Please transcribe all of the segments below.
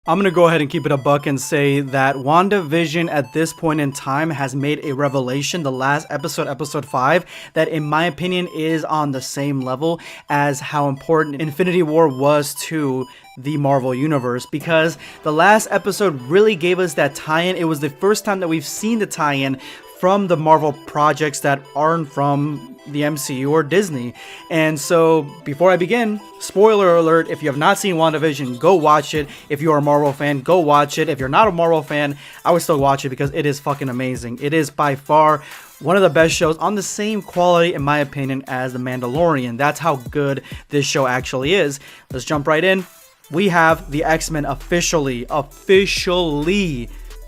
I'm going to go ahead and keep it a buck and say that WandaVision at this point in time has made a revelation, the last episode, episode 5, that in my opinion is on the same level as how important Infinity War was to the Marvel Universe, because the last episode really gave us that tie-in. It was the first time that we've seen the tie-in from the Marvel projects that aren't from the MCU or Disney. And so before I begin, spoiler alert, if you have not seen WandaVision, go watch it. If you are a Marvel fan, go watch it. If you're not a Marvel fan, I would still watch it because it is fucking amazing. It is by far one of the best shows, on the same quality in my opinion as The Mandalorian. That's how good this show actually is. Let's jump right in. We have the X-Men officially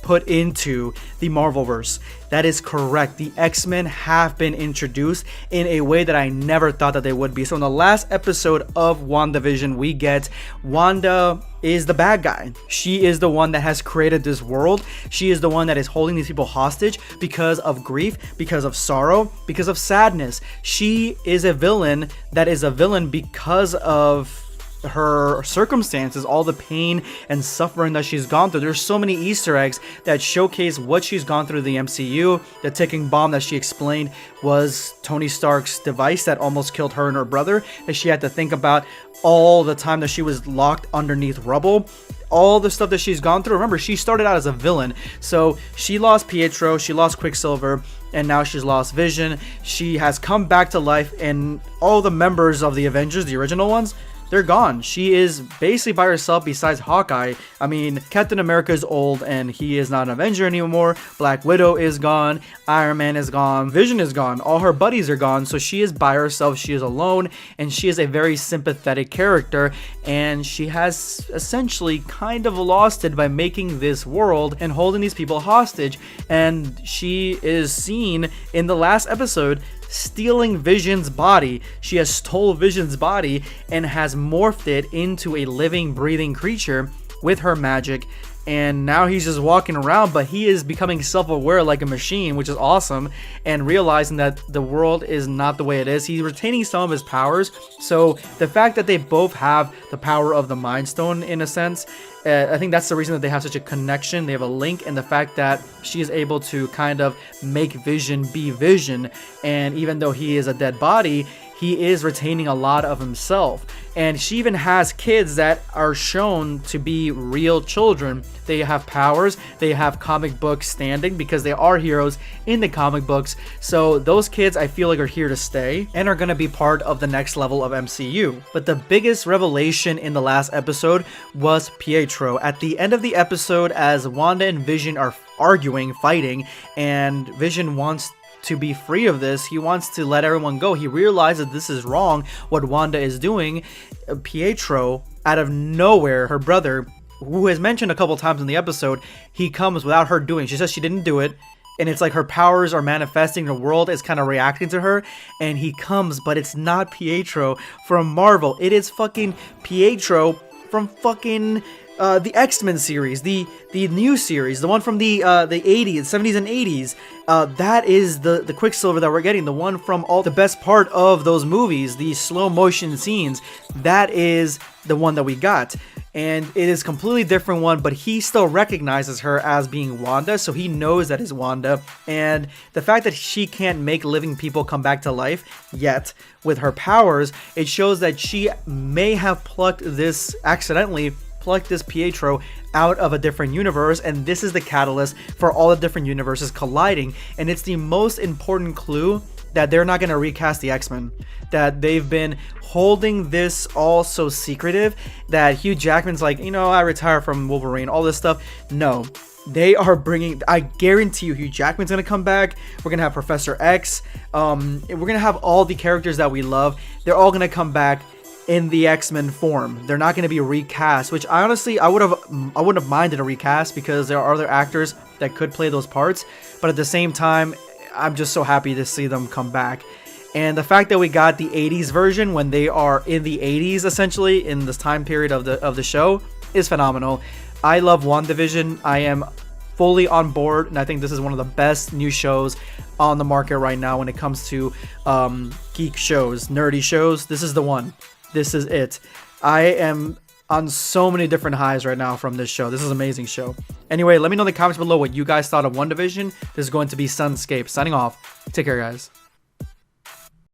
put into the Marvelverse. That is correct. The X-Men have been introduced in a way that I never thought that they would be. So in the last episode of WandaVision, we get Wanda is the bad guy. She is the one that has created this world. She is the one that is holding these people hostage because of grief, because of sorrow, because of sadness. She is a villain that is a villain because of her circumstances, all the pain and suffering that she's gone through. There's so many Easter eggs that showcase what she's gone through the MCU. The ticking bomb that she explained was Tony Stark's device that almost killed her and her brother, that she had to think about all the time that she was locked underneath rubble. All the stuff that she's gone through. Remember, she started out as a villain. So she lost Pietro, she lost Quicksilver, and now she's lost Vision. She has come back to life, and all the members of the Avengers, the original ones, they're gone. She is basically by herself besides Hawkeye. I mean, Captain America is old and he is not an Avenger anymore. Black Widow is gone. Iron Man is gone. Vision is gone. All her buddies are gone. So she is by herself. She is alone, and she is a very sympathetic character. And she has essentially kind of lost it by making this world and holding these people hostage. And she is seen in the last episode stealing Vision's body. She has stole Vision's body and has morphed it into a living, breathing creature with her magic. And now he's just walking around, but he is becoming self-aware like a machine, which is awesome, and realizing that the world is not the way it is. He's retaining some of his powers. So the fact that they both have the power of the Mind Stone, in a sense, I think that's the reason that they have such a connection. They have a link, and the fact that she is able to kind of make Vision be Vision, and even though he is a dead body, he is retaining a lot of himself. And she even has kids that are shown to be real children. They have powers, they have comic book standing because they are heroes in the comic books. So those kids, I feel like, are here to stay and are going to be part of the next level of MCU. But the biggest revelation in the last episode was Pietro. At the end of the episode, as Wanda and Vision are arguing, fighting, and Vision wants to be free of this, he wants to let everyone go. He realizes this is wrong, what Wanda is doing. Pietro, out of nowhere, her brother, who is mentioned a couple times in the episode, he comes without her doing. She says she didn't do it, and it's like her powers are manifesting, the world is kind of reacting to her, and he comes, but it's not Pietro from Marvel. It is fucking Pietro from fucking the X-Men series, the new series, the one from the 80s, 70s and 80s. That is the Quicksilver that we're getting, the one from all the best part of those movies, the slow motion scenes. That is the one that we got. And it is a completely different one, but he still recognizes her as being Wanda, so he knows that is Wanda. And the fact that she can't make living people come back to life yet with her powers, it shows that she may have plucked this Pietro out of a different universe, and this is the catalyst for all the different universes colliding. And it's the most important clue that they're not going to recast the X-Men, that they've been holding this all so secretive, that Hugh Jackman's like, I retire from Wolverine, all this stuff. No, they are bringing, I guarantee you, Hugh Jackman's going to come back. We're going to have Professor X. We're going to have all the characters that we love. They're all going to come back in the X-Men form. They're not going to be recast, which I honestly, I wouldn't have minded a recast because there are other actors that could play those parts. But at the same time, I'm just so happy to see them come back. And the fact that we got the 80s version when they are in the 80s, essentially, in this time period of the show, is phenomenal. I love WandaVision. I am fully on board, and I think this is one of the best new shows on the market right now when it comes to geek shows, nerdy shows. This is the one. This is it. I am on so many different highs right now from this show. This is an amazing show. Anyway, let me know in the comments below what you guys thought of WandaVision. This is going to be Sunscape signing off. Take care, guys.